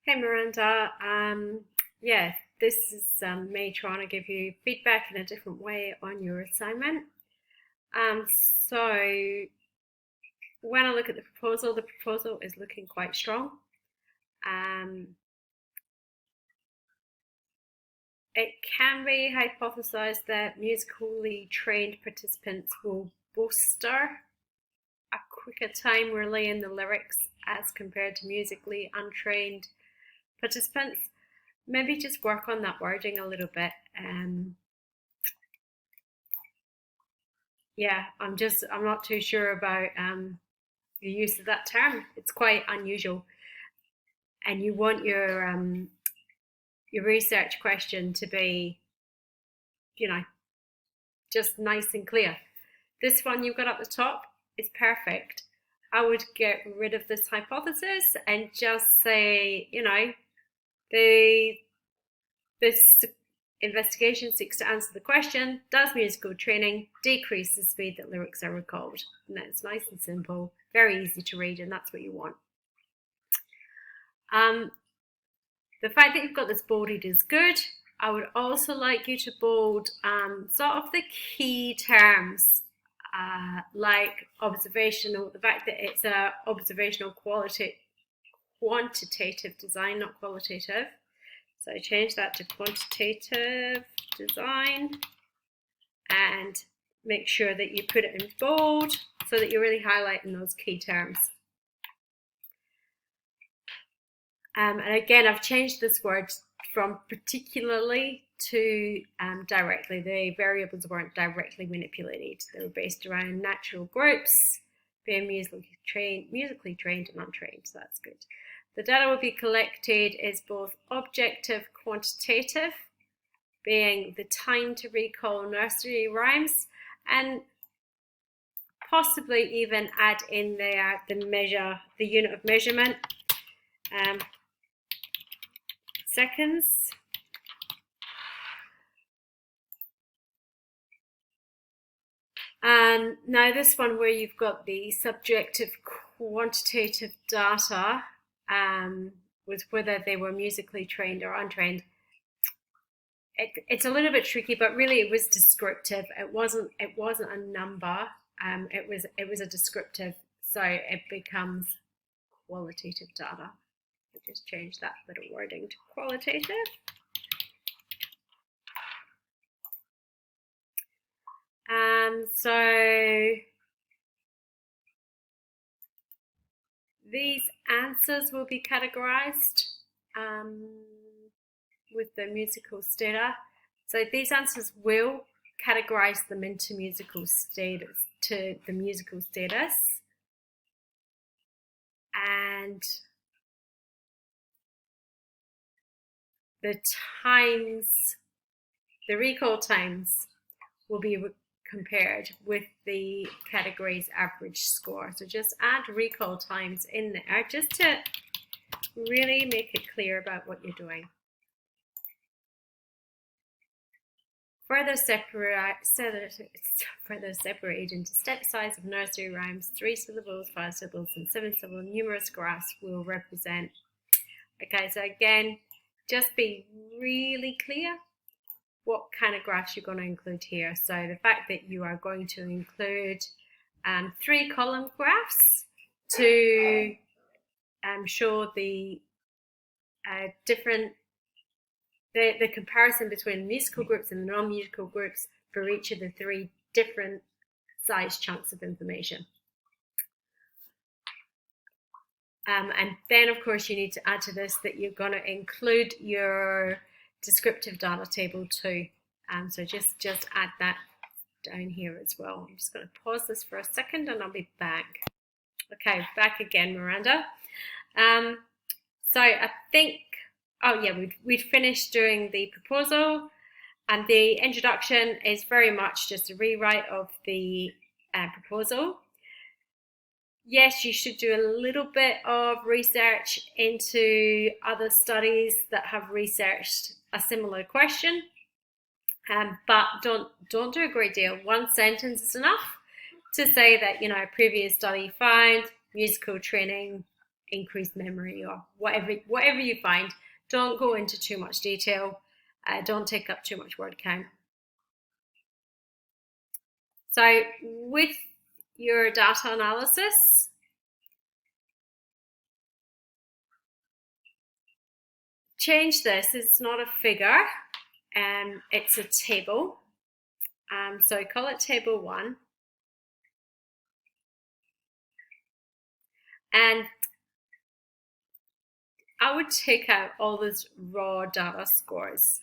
Hey Miranda, yeah, this is me trying to give you feedback in a different way on your assignment. Um, so when I look at the proposal is looking quite strong. It can be hypothesized that musically trained participants will bolster a quicker time relaying the lyrics as compared to musically untrained participants. Maybe just work on that wording a little bit. Yeah, I'm not too sure about the use of that term. It's quite unusual, and you want your research question to be, you know, just nice and clear. This one you've got up the top is perfect. I would get rid of this hypothesis and just say, this investigation seeks to answer the question, does musical training decrease the speed that lyrics are recalled? And that's nice and simple, very easy to read, and that's what you want. The fact that you've got this bolded is good. I would also like you to bold sort of the key terms, like observational, the fact that it's a observational quantitative design, not qualitative. So I change that to quantitative design and make sure that you put it in bold so that you're really highlighting those key terms. And again, I've changed this word from particularly to directly. The variables weren't directly manipulated. They were based around natural groups being musically trained and untrained, so that's good. The data will be collected is both objective, quantitative, being the time to recall nursery rhymes, and possibly even add in there the unit of measurement, seconds. And now this one where you've got the subjective quantitative data with whether they were musically trained or untrained. It's a little bit tricky, but really it was descriptive. It wasn't a number. It was a descriptive, so it becomes qualitative data. I just change that bit of wording to qualitative. So these answers will be categorized with the musical data. So these answers will categorize them into musical status, to the musical status. And the recall times will be compared with the category's average score. So just add recall times in there just to really make it clear about what you're doing. Further separated into step size of nursery rhymes, 3 syllables, 5 syllables, and 7 syllable numerous graphs will represent. Okay, so again, just be really clear what kind of graphs you're going to include here. So the fact that you are going to include 3 column graphs to show the the comparison between musical groups and the non-musical groups for each of the 3 different size chunks of information. And then, of course, you need to add to this that you're going to include your descriptive data table too. So just add that down here as well. I'm just going to pause this for a second and I'll be back. Okay, back again, Miranda. So I think, oh yeah, we'd finished doing the proposal, and the introduction is very much just a rewrite of the proposal. Yes, you should do a little bit of research into other studies that have researched a similar question, but don't do a great deal. 1 sentence is enough to say that, a previous study found musical training increased memory or whatever you find. Don't go into too much detail. Don't take up too much word count. So with your data analysis, change this. It's not a figure, it's a table. So call it table 1. And I would take out all those raw data scores.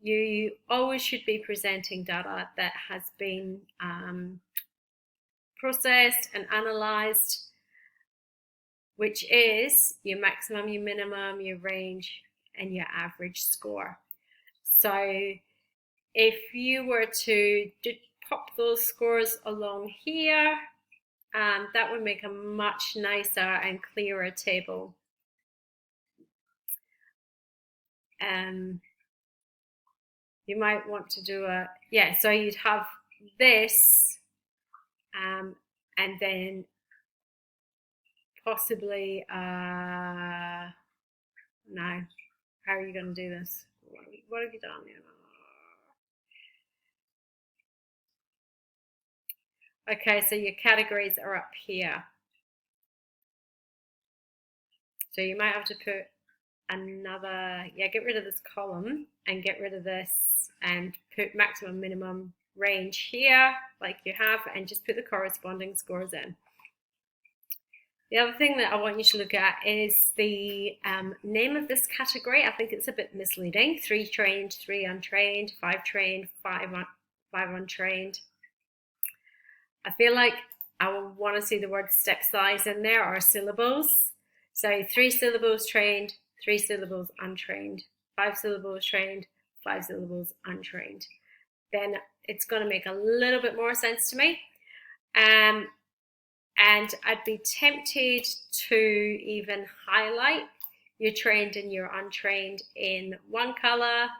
You always should be presenting data that has been processed and analyzed, which is your maximum, your minimum, your range, and your average score. So if you were to pop those scores along here, that would make a much nicer and clearer table. You might want to do so you'd have this, and then possibly, no, how are you going to do this? What have you done here? Okay, so your categories are up here. So you might have to put another, get rid of this column and get rid of this and put maximum, minimum, range here like you have, and just put the corresponding scores in. The other thing that I want you to look at is the name of this category. I think it's a bit misleading. 3 trained, 3 untrained, 5 trained, 5 untrained. I feel like I will want to see the word step size in there, or syllables. So 3 syllables trained, 3 syllables untrained, 5 syllables trained, 5 syllables untrained. Then it's going to make a little bit more sense to me. And I'd be tempted to even highlight your trained and your untrained in one color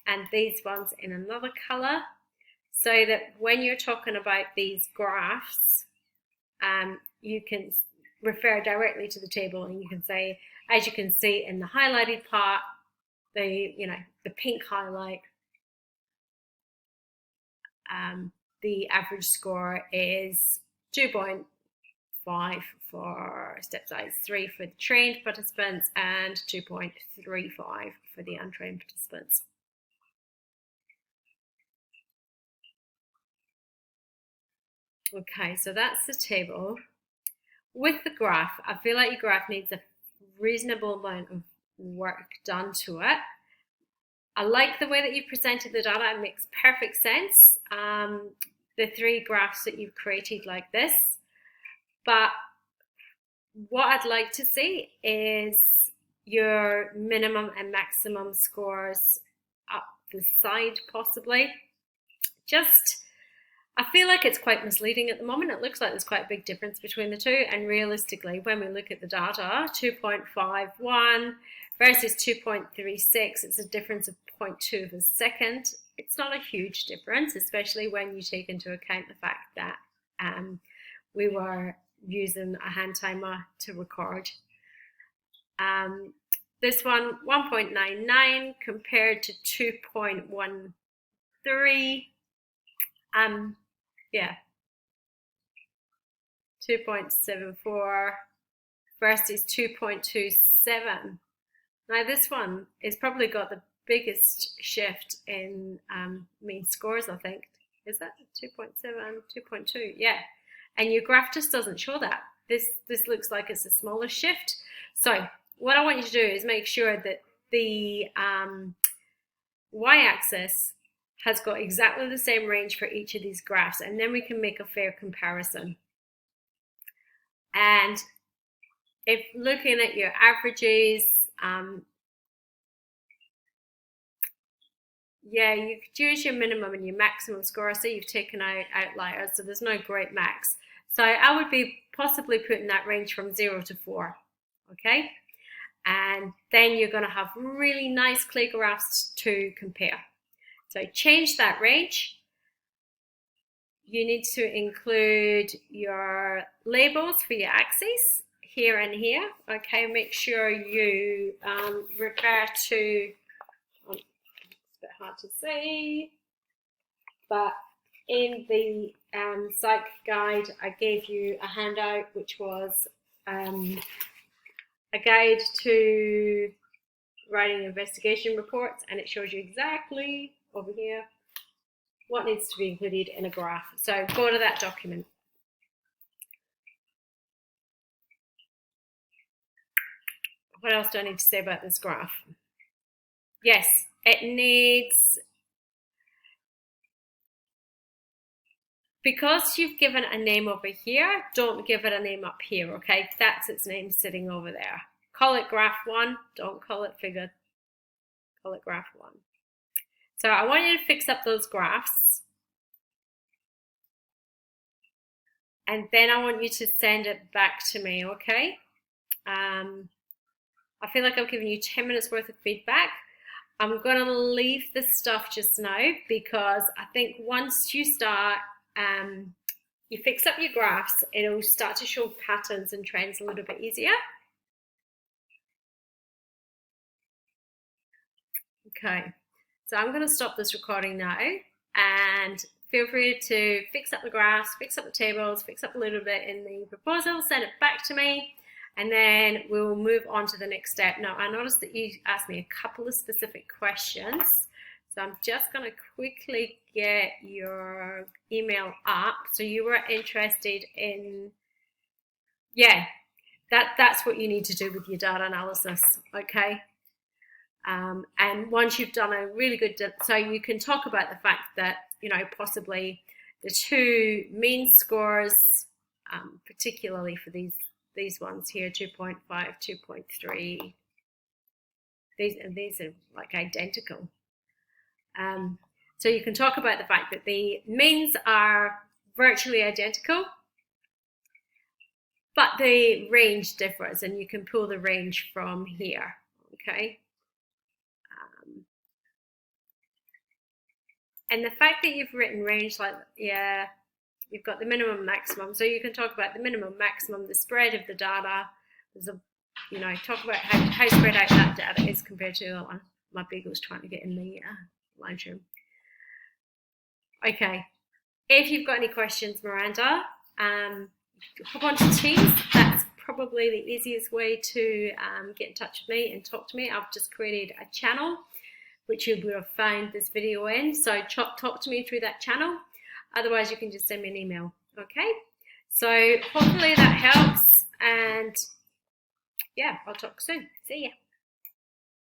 and these ones in another color, so that when you're talking about these graphs, you can refer directly to the table, and you can say, as you can see in the highlighted part, the pink highlight, the average score is 2.5 for step size 3 for the trained participants and 2.35 for the untrained participants. Okay, so that's the table. With the graph, I feel like your graph needs a reasonable amount of work done to it. I like the way that you presented the data. It makes perfect sense. The 3 graphs that you've created like this. But what I'd like to see is your minimum and maximum scores up the side, possibly. I feel like it's quite misleading at the moment. It looks like there's quite a big difference between the two, and realistically, when we look at the data, 2.51 versus 2.36, it's a difference of 0.2 of a second. It's not a huge difference, especially when you take into account the fact that we were using a hand timer to record. This one, 1.99 compared to 2.13. 2.74 versus 2.27. Now this one is probably got the biggest shift in mean scores, I think. Is that 2.7, 2.2? Yeah. And your graph just doesn't show that. This looks like it's a smaller shift. So what I want you to do is make sure that the y-axis has got exactly the same range for each of these graphs, and then we can make a fair comparison. And if looking at your averages, you could use your minimum and your maximum score. So you've taken out outliers, so there's no great max. So I would be possibly putting that range from 0 to 4, okay? And then you're going to have really nice clear graphs to compare. So change that range. You need to include your labels for your axes here and here. Okay, make sure you refer to, it's a bit hard to see, but in the psych guide I gave you a handout which was a guide to writing investigation reports, and it shows you exactly over here what needs to be included in a graph. So go to that document. What else do I need to say about this graph? Yes, it needs, because you've given a name over here, don't give it a name up here, okay? That's its name sitting over there. Call it graph 1, don't call it figure, call it graph 1. So I want you to fix up those graphs, and then I want you to send it back to me, okay? I feel like I've given you 10 minutes worth of feedback. I'm going to leave this stuff just now because I think once you start, you fix up your graphs, it'll start to show patterns and trends a little bit easier. Okay, so I'm going to stop this recording now, and feel free to fix up the graphs, fix up the tables, fix up a little bit in the proposal, send it back to me, and then we'll move on to the next step. Now, I noticed that you asked me a couple of specific questions, so I'm just going to quickly get your email up. So you were interested in, yeah, that's what you need to do with your data analysis, okay? And once you've done a really good, so you can talk about the fact that, you know, possibly the two mean scores, particularly for these ones here, 2.5, 2.3, these are like identical. So you can talk about the fact that the means are virtually identical, but the range differs, and you can pull the range from here, okay? And the fact that you've written range, like, yeah, you've got the minimum, maximum, so you can talk about the minimum, maximum, the spread of the data. There's a, you know, talk about how spread out that data is compared to the other one. My beagle's trying to get in the lounge room. Okay, if you've got any questions, Miranda, hop onto Teams. That's probably the easiest way to get in touch with me and talk to me. I've just created a channel which you would have found this video in, so talk to me through that channel. Otherwise, you can just send me an email, okay? So hopefully that helps, and yeah, I'll talk soon. See ya.